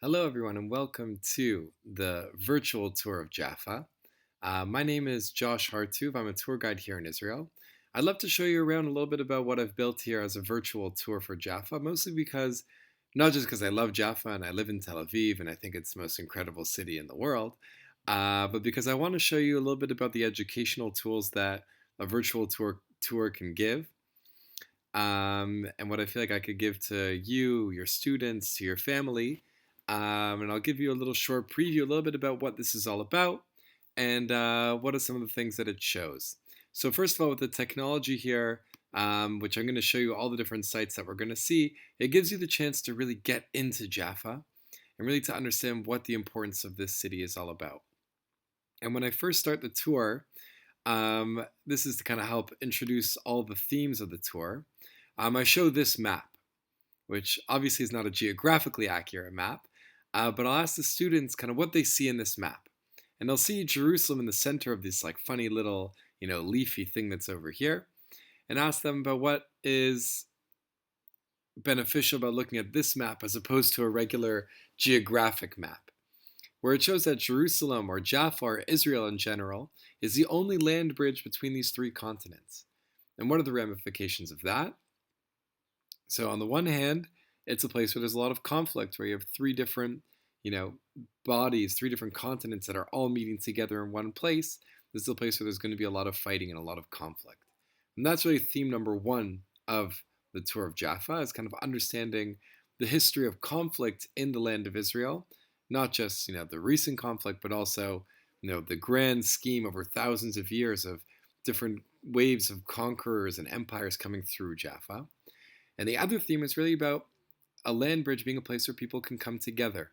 Hello, everyone, and welcome to the virtual tour of Jaffa. My name is Josh Hartuv. I'm a tour guide here in Israel. I'd love to show you around a little bit about what I've built here as a virtual tour for Jaffa, mostly because, not just because I love Jaffa and I live in Tel Aviv and I think it's the most incredible city in the world, but because I want to show you a little bit about the educational tools that a virtual tour can give. And what I feel like I could give to you, your students, to your family. And I'll give you a little short preview, a little bit about what this is all about, and what are some of the things that it shows. So first of all, with the technology here, which I'm going to show you all the different sites that we're going to see, it gives you the chance to really get into Jaffa and really to understand what the importance of this city is all about. And when I first start the tour, this is to kind of help introduce all the themes of the tour. I show this map, which obviously is not a geographically accurate map, but I'll ask the students kind of what they see in this map. And they'll see Jerusalem in the center of this like funny little, leafy thing that's over here, and ask them about what is beneficial about looking at this map as opposed to a regular geographic map, where it shows that Jerusalem or Jaffa or Israel in general is the only land bridge between these three continents. And what are the ramifications of that? So on the one hand, it's a place where there's a lot of conflict, where you have three different, bodies, three different continents that are all meeting together in one place. This is a place where there's going to be a lot of fighting and a lot of conflict. And that's really theme number one of the tour of Jaffa, is kind of understanding the history of conflict in the land of Israel, not just, the recent conflict, but also, the grand scheme over thousands of years of different waves of conquerors and empires coming through Jaffa. And the other theme is really about a land bridge being a place where people can come together,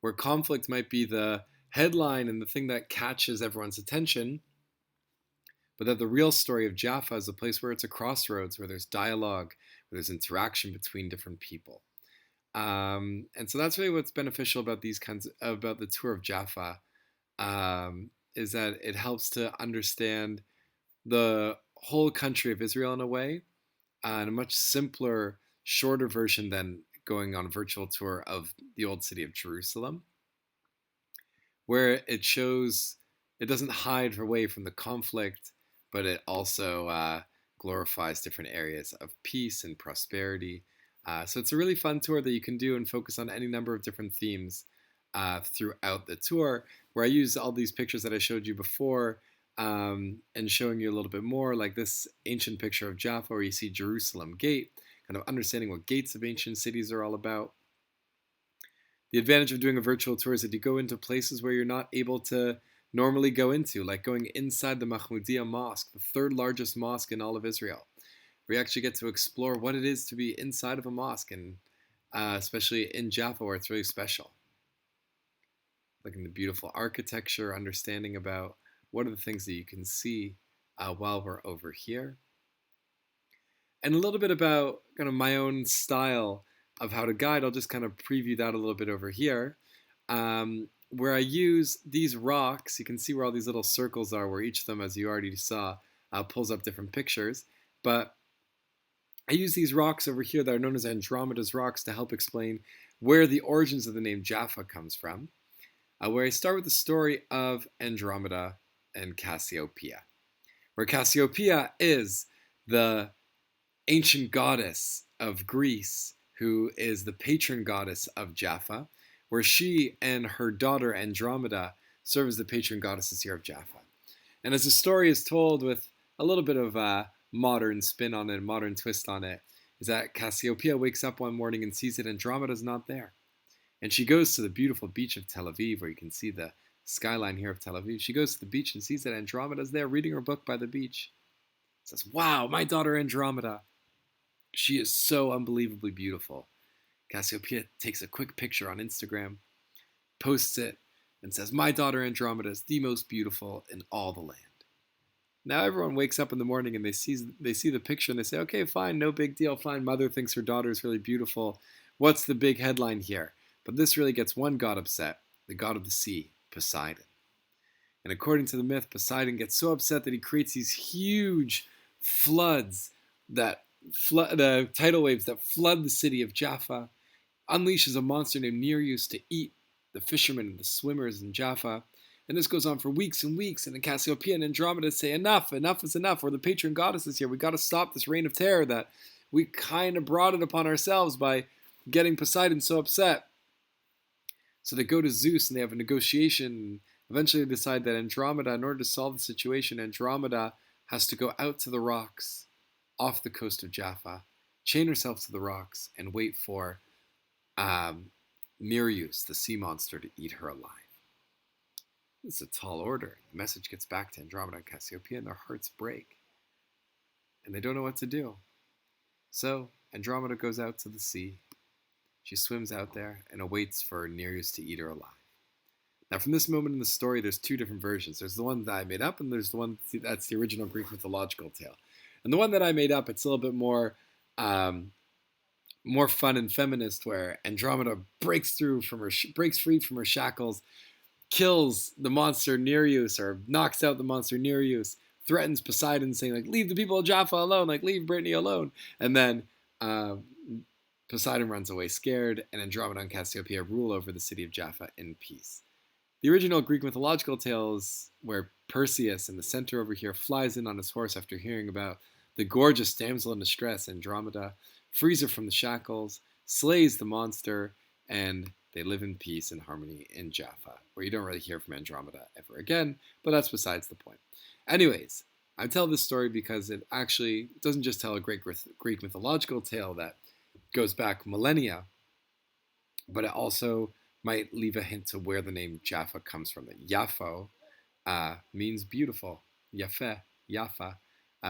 where conflict might be the headline and the thing that catches everyone's attention, but that the real story of Jaffa is a place where it's a crossroads, where there's dialogue, where there's interaction between different people. And so that's really what's beneficial about about the tour of Jaffa, is that it helps to understand the whole country of Israel in a way, in a much simpler, shorter version than going on a virtual tour of the old city of Jerusalem, where it shows, it doesn't hide away from the conflict, but it also glorifies different areas of peace and prosperity. So it's a really fun tour that you can do and focus on any number of different themes throughout the tour, where I use all these pictures that I showed you before, and showing you a little bit more, like this ancient picture of Jaffa where you see Jerusalem Gate, kind of understanding what gates of ancient cities are all about. The advantage of doing a virtual tour is that you go into places where you're not able to normally go into, like going inside the Mahmoudiyya Mosque, the third largest mosque in all of Israel. We actually get to explore what it is to be inside of a mosque, and especially in Jaffa, where it's really special. Looking at the beautiful architecture, understanding about what are the things that you can see while we're over here. And a little bit about kind of my own style of how to guide. I'll just kind of preview that a little bit over here, where I use these rocks. You can see where all these little circles are, where each of them, as you already saw, pulls up different pictures. But I use these rocks over here that are known as Andromeda's rocks to help explain where the origins of the name Jaffa comes from, where I start with the story of Andromeda and Cassiopeia, where Cassiopeia is the ancient goddess of Greece, who is the patron goddess of Jaffa, where she and her daughter Andromeda serve as the patron goddesses here of Jaffa. And as the story is told with a little bit of a modern spin on it, modern twist on it, is that Cassiopeia wakes up one morning and sees that Andromeda's not there. And she goes to the beautiful beach of Tel Aviv, where you can see the skyline here of Tel Aviv. She goes to the beach and sees that Andromeda's there reading her book by the beach. Says, "Wow, my daughter Andromeda. She is so unbelievably beautiful." Cassiopeia takes a quick picture on Instagram, posts it, and says, "My daughter Andromeda is the most beautiful in all the land." Now everyone wakes up in the morning and they see the picture and they say, "Okay, fine, no big deal, fine. Mother thinks her daughter is really beautiful. What's the big headline here?" But this really gets one god upset, the god of the sea, Poseidon. And according to the myth, Poseidon gets so upset that he creates these huge floods the tidal waves that flood the city of Jaffa, unleashes a monster named Nereus to eat the fishermen and the swimmers in Jaffa. And this goes on for weeks and weeks. And the Cassiopeia and Andromeda say, enough, enough is enough. We're the patron goddesses here. We got to stop this reign of terror that we kind of brought it upon ourselves by getting Poseidon so upset. So they go to Zeus and they have a negotiation. And eventually they decide that Andromeda, in order to solve the situation, Andromeda has to go out to the rocks off the coast of Jaffa, chain herself to the rocks, and wait for Nereus, the sea monster, to eat her alive. It's a tall order. The message gets back to Andromeda and Cassiopeia, and their hearts break. And they don't know what to do. So Andromeda goes out to the sea. She swims out there and awaits for Nereus to eat her alive. Now, from this moment in the story, there's two different versions. There's the one that I made up, and there's the one that's the original Greek mythological tale. And the one that I made up, it's a little bit more fun and feminist, where Andromeda breaks free from her shackles, kills the monster Nereus, or knocks out the monster Nereus, threatens Poseidon, saying, like, leave the people of Jaffa alone, like, leave Brittany alone. And then Poseidon runs away scared, and Andromeda and Cassiopeia rule over the city of Jaffa in peace. The original Greek mythological tale is where Perseus, in the center over here, flies in on his horse after hearing about the gorgeous damsel in distress, Andromeda, frees her from the shackles, slays the monster, and they live in peace and harmony in Jaffa, where you don't really hear from Andromeda ever again, but that's besides the point. Anyways, I tell this story because it actually doesn't just tell a great Greek mythological tale that goes back millennia, but it also might leave a hint to where the name Jaffa comes from. That Jaffo means beautiful, Jaffa,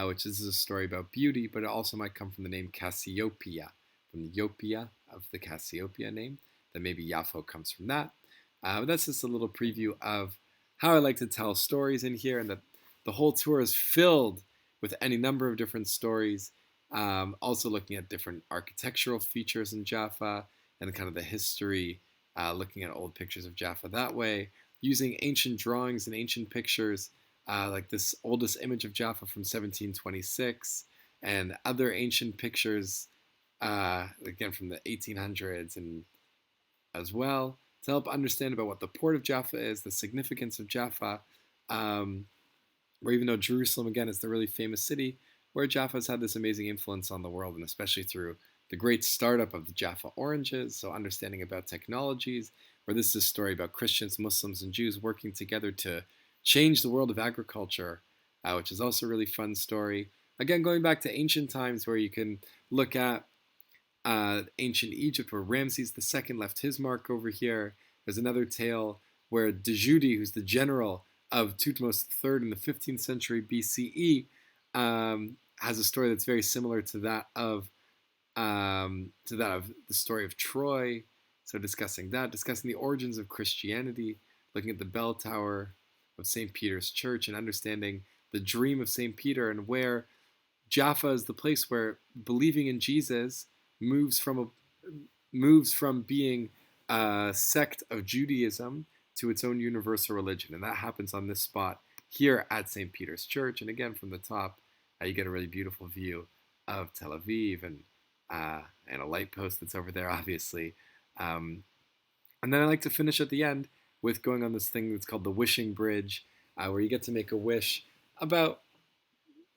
which is a story about beauty, but it also might come from the name Cassiopeia, from the Iopia of the Cassiopeia name, that maybe Jaffo comes from that. But that's just a little preview of how I like to tell stories in here, and that the whole tour is filled with any number of different stories, also looking at different architectural features in Jaffa and kind of the history, looking at old pictures of Jaffa that way, using ancient drawings and ancient pictures, like this oldest image of Jaffa from 1726, and other ancient pictures, again from the 1800s, and as well to help understand about what the port of Jaffa is, the significance of Jaffa, where even though Jerusalem, again, is the really famous city, where Jaffa has had this amazing influence on the world, and especially through the great startup of the Jaffa Oranges, so understanding about technologies, where this is a story about Christians, Muslims, and Jews working together to change the world of agriculture, which is also a really fun story. Again, going back to ancient times, where you can look at ancient Egypt, where Ramses II left his mark over here. There's another tale where Djudi, who's the general of Thutmose III in the 15th century BCE, has a story that's very similar to that of the story of Troy. So discussing the origins of Christianity, looking at the bell tower of St. Peter's Church, and understanding the dream of St. Peter, and where Jaffa is the place where believing in Jesus moves from being a sect of Judaism to its own universal religion. And that happens on this spot here at St. Peter's Church. And again, from the top, you get a really beautiful view of Tel Aviv, and a light post that's over there, obviously. And then I like to finish at the end with going on this thing that's called the Wishing Bridge, where you get to make a wish about,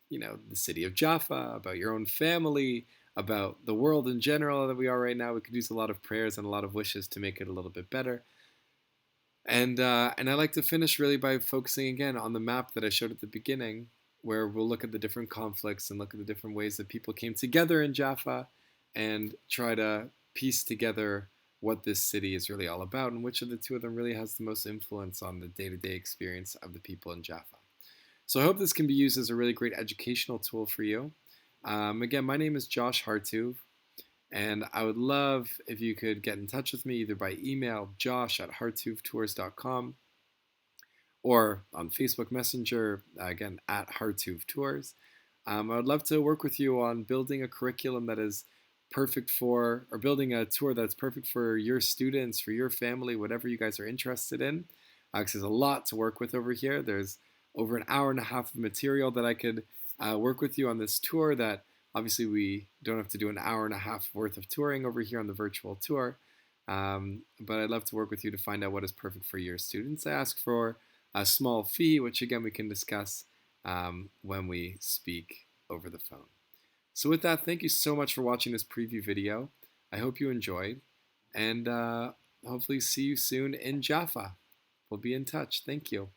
the city of Jaffa, about your own family, about the world in general that we are right now. We could use a lot of prayers and a lot of wishes to make it a little bit better. And I like to finish really by focusing again on the map that I showed at the beginning, where we'll look at the different conflicts and look at the different ways that people came together in Jaffa, and try to piece together what this city is really all about, and which of the two of them really has the most influence on the day-to-day experience of the people in Jaffa. So I hope this can be used as a really great educational tool for you. Again, my name is Josh Hartuv, and I would love if you could get in touch with me either by email, josh@hartuvtours.com, or on Facebook Messenger, again, @hartuvtours. I would love to work with you on building a curriculum that is perfect for, or building a tour that's perfect for your students, for your family, whatever you guys are interested in. Because there's a lot to work with over here. There's over an hour and a half of material that I could work with you on this tour, that obviously we don't have to do an hour and a half worth of touring over here on the virtual tour. But I'd love to work with you to find out what is perfect for your students. I ask for a small fee, which again we can discuss when we speak over the phone. So with that, thank you so much for watching this preview video. I hope you enjoyed, and hopefully see you soon in Jaffa. We'll be in touch. Thank you.